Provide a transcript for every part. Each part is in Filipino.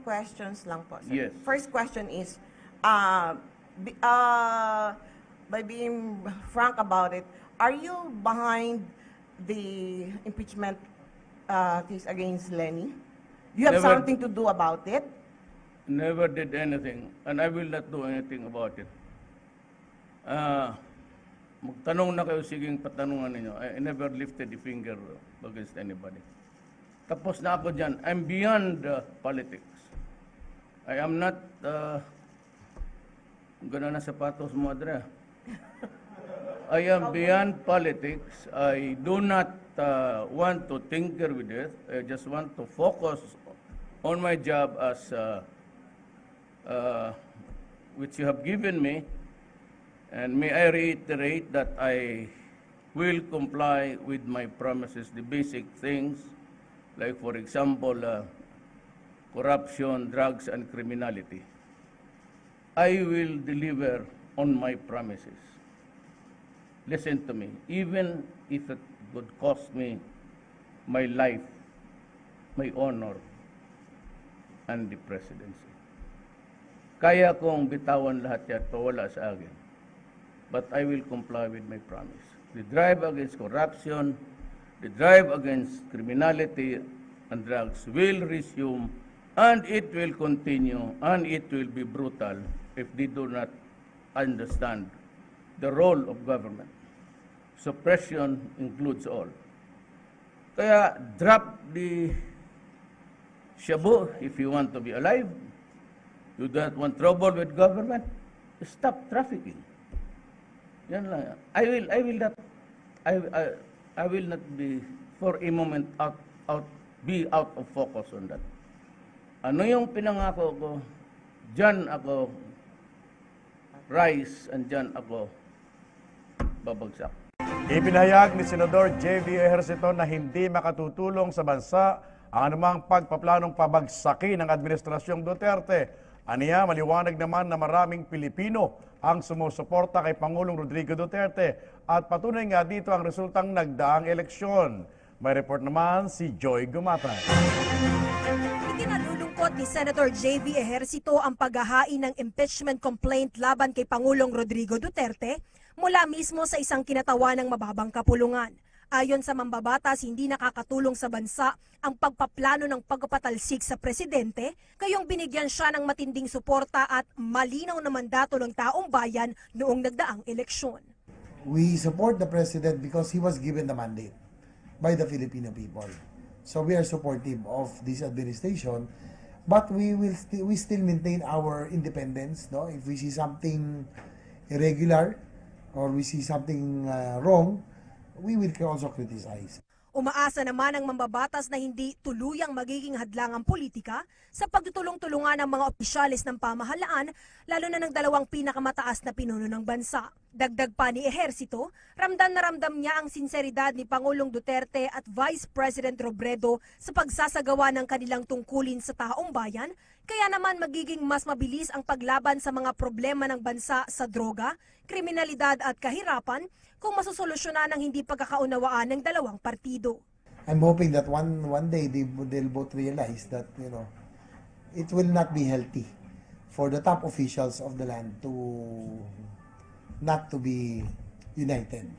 questions lang po, sir. Yes. First question is, by being frank about it, are you behind the impeachment case against Lenny? Do you have Never. something to do about it? Never did anything, and I will not do anything about it. Magtanong na kayo, siging patanungan ninyo. I never lifted a finger against anybody. Tapos na ako dyan. I'm beyond politics. I am not, gano'n na sapatos mo, Adria. I am beyond politics. I do not want to tinker with it. I just want to focus on my job as which you have given me. And may I reiterate that I will comply with my promises, the basic things, like for example, corruption, drugs, and criminality. I will deliver on my promises. Listen to me, even if it would cost me my life, my honor, and the presidency. Kaya kong bitawan lahat yan, wala sa akin. But I will comply with my promise. The drive against corruption, the drive against criminality and drugs will resume, and it will continue, and it will be brutal if they do not understand the role of government. Suppression includes all. Kaya drop the shabu if you want to be alive. You don't want trouble with government, stop trafficking. Yan lang. I will not be for a moment be out of focus on that. Ano yung pinangako ko? Diyan ako rise and diyan ako babagsak. Ipinahayag ni Senador J.V. Ejercito na hindi makatutulong sa bansa ang anumang pagpaplanong pabagsakin ng Administrasyong Duterte. Aniya, maliwanag naman na maraming Pilipino ang sumusuporta kay Pangulong Rodrigo Duterte at patunay nga dito ang resultang nagdaang eleksyon. May report naman si Joy Gumata. Ikinalulungkot ni Senator J.V. Ejercito ang paghahain ng impeachment complaint laban kay Pangulong Rodrigo Duterte mula mismo sa isang kinatawan ng mababang kapulungan. Ayon sa mambabatas, hindi nakakatulong sa bansa ang pagpaplano ng pagpapatalsik sa presidente, kayong binigyan siya ng matinding suporta at malinaw na mandato ng taong bayan noong nagdaang eleksyon. We support the president because he was given the mandate by the Filipino people. So we are supportive of this administration, but we still maintain our independence. No, if we see something irregular or we see something wrong, we will also criticize. Umaasa naman ang mambabatas na hindi tuluyang magiging hadlang ang politika sa pagtutulong-tulungan ng mga opisyalis ng pamahalaan, lalo na ng dalawang pinakamataas na pinuno ng bansa. Dagdag pa ni Ejercito, ramdam na ramdam niya ang sinseridad ni Pangulong Duterte at Vice President Robredo sa pagsasagawa ng kanilang tungkulin sa taong bayan, kaya naman magiging mas mabilis ang paglaban sa mga problema ng bansa sa droga, kriminalidad at kahirapan kung masusolusyonan ang hindi pagkakaunawaan ng dalawang partido. I'm hoping that one day they'll both realize that, you know, it will not be healthy for the top officials of the land to not to be united.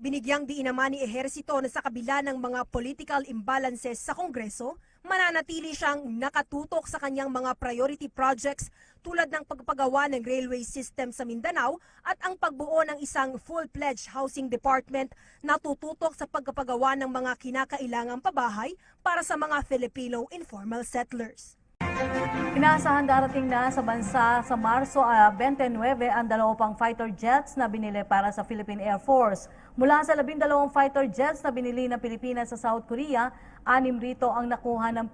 Binigyang diin naman ni Ejercito na sa kabila ng mga political imbalances sa Kongreso, mananatili siyang nakatutok sa kanyang mga priority projects tulad ng pagpagawa ng railway system sa Mindanao at ang pagbuo ng isang full-fledged housing department na tututok sa pagpagawa ng mga kinakailangang pabahay para sa mga Filipino informal settlers. Inaasahan darating na sa bansa sa Marso 29 ang 2 pang fighter jets na binili para sa Philippine Air Force. Mula sa 12 fighter jets na binili ng Pilipinas sa South Korea, 6 rito ang nakuha ng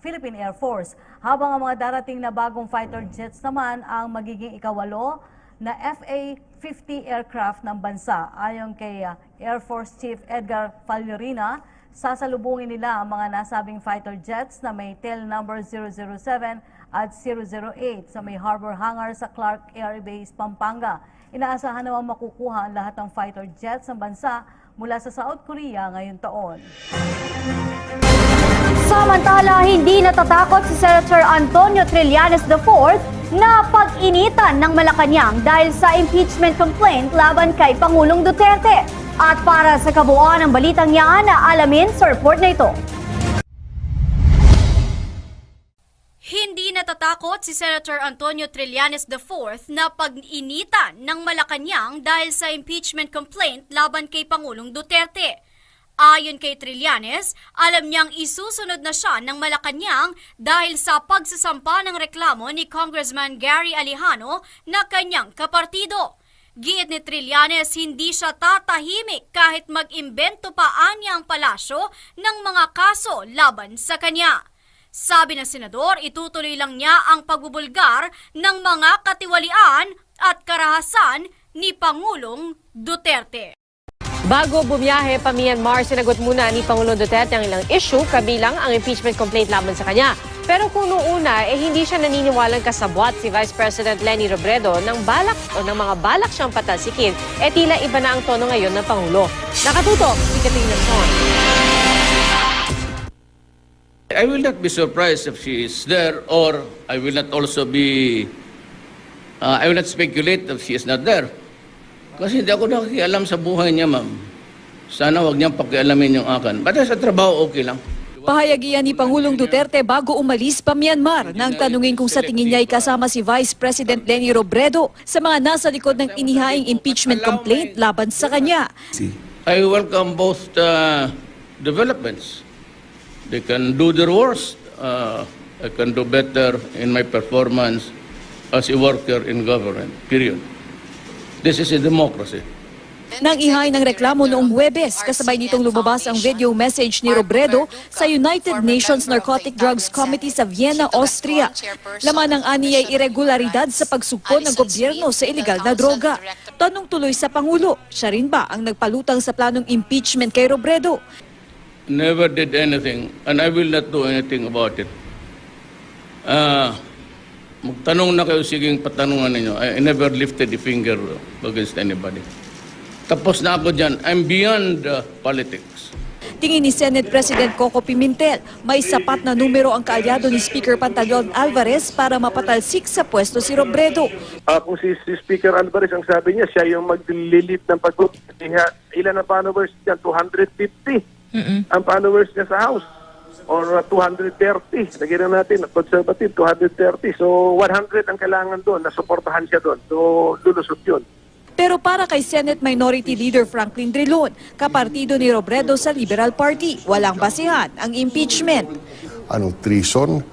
Philippine Air Force. Habang ang mga darating na bagong fighter jets naman ang magiging ikawalo na FA-50 aircraft ng bansa. Ayon kay Air Force Chief Edgar Falyorina, sasalubungin nila ang mga nasabing fighter jets na may tail number 007 at 008 sa may harbor hangar sa Clark Air Base, Pampanga. Inaasahan naman makukuha ang lahat ng fighter jets ng bansa mula sa South Korea ngayong taon. Samantala, hindi natatakot si Senator Antonio Trillanes IV na pag-initan ng Malacanang dahil sa impeachment complaint laban kay Pangulong Duterte. At para sa kabuuan ng balitang yan, alamin sa report na ito. Hindi natatakot si Senator Antonio Trillanes IV na pag-initan ng Malacanang dahil sa impeachment complaint laban kay Pangulong Duterte. Ayon kay Trillanes, alam niyang isusunod na siya ng Malacanang dahil sa pagsasampa ng reklamo ni Congressman Gary Alejano na kanyang kapartido. Giit ni Trillanes, hindi siya tatahimik kahit mag-imbento pa anya ang palasyo ng mga kaso laban sa kanya. Sabi ng senador, itutuloy lang niya ang pagbubulgar ng mga katiwalian at karahasan ni Pangulong Duterte. Bago bumiyahe pa Myanmar, sinagot muna ni Pangulong Duterte ang ilang issue, kabilang ang impeachment complaint laban sa kanya. Pero kung noong una, hindi siya naniniwalang kasabwat si Vice President Leni Robredo ng mga balak siyang patalsikin, tila iba na ang tono ngayon ng Pangulo. Nakatutok, si Katrina Son. I will not be surprised if she is there, or I will not speculate if she is not there. Kasi hindi ako nakikialam sa buhay niya, ma'am. Sana wag niyang pakialamin yung akin. Basta sa trabaho, okay lang. Pahayag iyan ni Pangulong Duterte bago umalis pa Myanmar nang tanungin kung sa tingin niya ay kasama si Vice President Leni Robredo sa mga nasa likod ng inihaing impeachment complaint laban sa kanya. I welcome both developments. They can do their worst. I can do better in my performance as a worker in government, period. This is a democracy. Nang ihay ng reklamo noong Huwebes, kasabay nitong lumabas ang video message ni Robredo sa United Nations Narcotic Drugs Committee sa Vienna, Austria. Laman ng ani ay irregularidad sa pagsugpo ng gobyerno sa ilegal na droga. Tanong tuloy sa Pangulo, siya rin ba ang nagpalutang sa planong impeachment kay Robredo? Never did anything, and I will not do anything about it. Magtanong na kayo, siging patanungan ninyo. I never lifted a finger against anybody. Tapos na ako dyan. I'm beyond politics. Tingin ni Senate President Coco Pimentel, may sapat na numero ang kaalyado ni Speaker Pantaleon Alvarez para mapatalsik sa pwesto si Robredo. Kung si Speaker Alvarez, ang sabi niya, siya yung maglilid ng pag-vote. Ilan ang followers niya? 250 ang followers niya sa House. Or 230. Lagyan natin, conservative, 230. So 100 ang kailangan doon, nasuportahan siya doon. So lulusot yun. Pero para kay Senate Minority Leader Franklin Drilon, kapartido ni Robredo sa Liberal Party, walang basihan ang impeachment. Anong treason?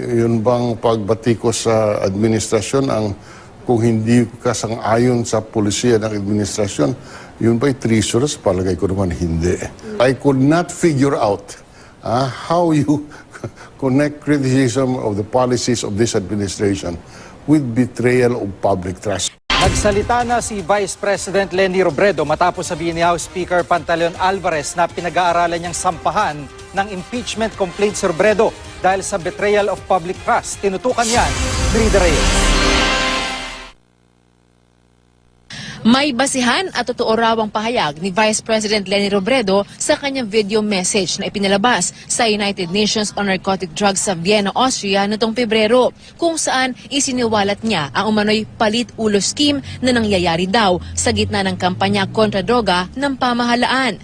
Yun bang pagbatikos sa administrasyon ang kung hindi kasang-ayon sa polisiya ng administrasyon, yun ba'y treasonous? Palagay ko naman hindi. I could not figure out how you connect criticism of the policies of this administration with betrayal of public trust. Nagsalita na si Vice President Leni Robredo matapos sabihin ni House Speaker Pantaleon Alvarez na pinag-aaralan niyang sampahan ng impeachment complaint si Robredo dahil sa betrayal of public trust. Tinutukan yan, Brida Reyes. May basihan at totoo raw ang pahayag ni Vice President Leni Robredo sa kanyang video message na ipinalabas sa United Nations on Narcotic Drugs sa Vienna, Austria noong Pebrero, kung saan isiniwalat niya ang umano'y palit-ulo scheme na nangyayari daw sa gitna ng kampanya kontra droga ng pamahalaan.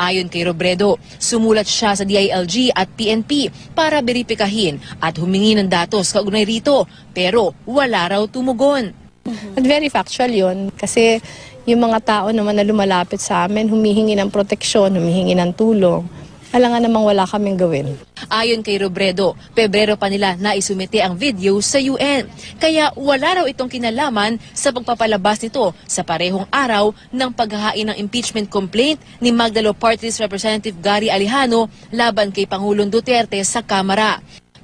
Ayon kay Robredo, sumulat siya sa DILG at PNP para beripikahin at humingi ng datos kaugnay rito, pero wala raw tumugon. At very factual yun kasi yung mga tao naman na lumalapit sa amin, humihingi ng proteksyon, humihingi ng tulong. Alangan namang wala kaming gawin. Ayon kay Robredo, Pebrero pa nila naisumite ang video sa UN. Kaya wala raw itong kinalaman sa pagpapalabas nito sa parehong araw ng paghahain ng impeachment complaint ni Magdalo Party List Representative Gary Alejano laban kay Pangulong Duterte sa Kamara.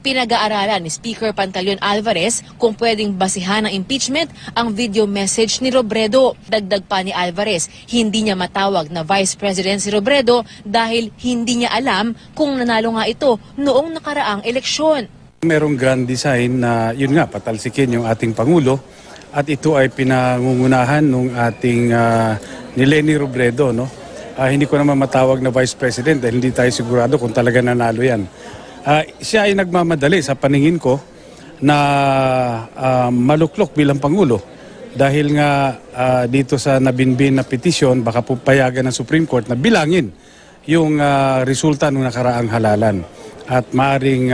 Pinag-aaralan ni Speaker Pantaleon Alvarez kung pwedeng basihan ng impeachment ang video message ni Robredo. Dagdag pa ni Alvarez, hindi niya matawag na Vice President si Robredo dahil hindi niya alam kung nanalo nga ito noong nakaraang eleksyon. Merong grand design na yun nga, patalsikin yung ating Pangulo at ito ay pinangungunahan ng ating ni Leni Robredo, no? hindi ko naman matawag na Vice President dahil hindi tayo sigurado kung talaga nanalo yan. Siya ay nagmamadali sa paningin ko na maluklok bilang Pangulo dahil nga dito sa nabinbin na petisyon baka po payagan ng Supreme Court na bilangin yung resulta ng nakaraang halalan at maaring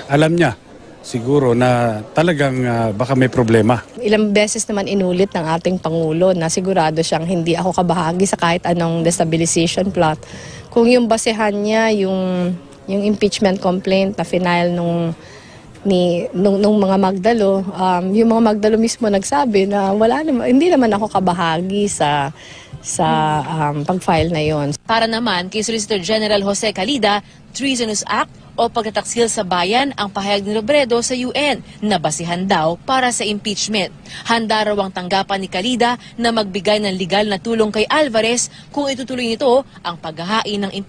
alam niya siguro na talagang baka may problema. Ilang beses naman inulit ng ating Pangulo na sigurado siyang hindi ako kabahagi sa kahit anong destabilization plot. Kung yung basehan niya, yung impeachment complaint na final nung mga Magdalo, yung mga Magdalo mismo nagsabi na hindi naman ako kabahagi sa pag-file na yon. Para naman kay Solicitor General Jose Calida, Treasonous Act o pagtataksil sa bayan ang pahayag ni Robredo sa UN na basihan daw para sa impeachment. Handa raw ang tanggapan ni Calida na magbigay ng legal na tulong kay Alvarez kung itutuloy nito ang paghahain ng impeachment.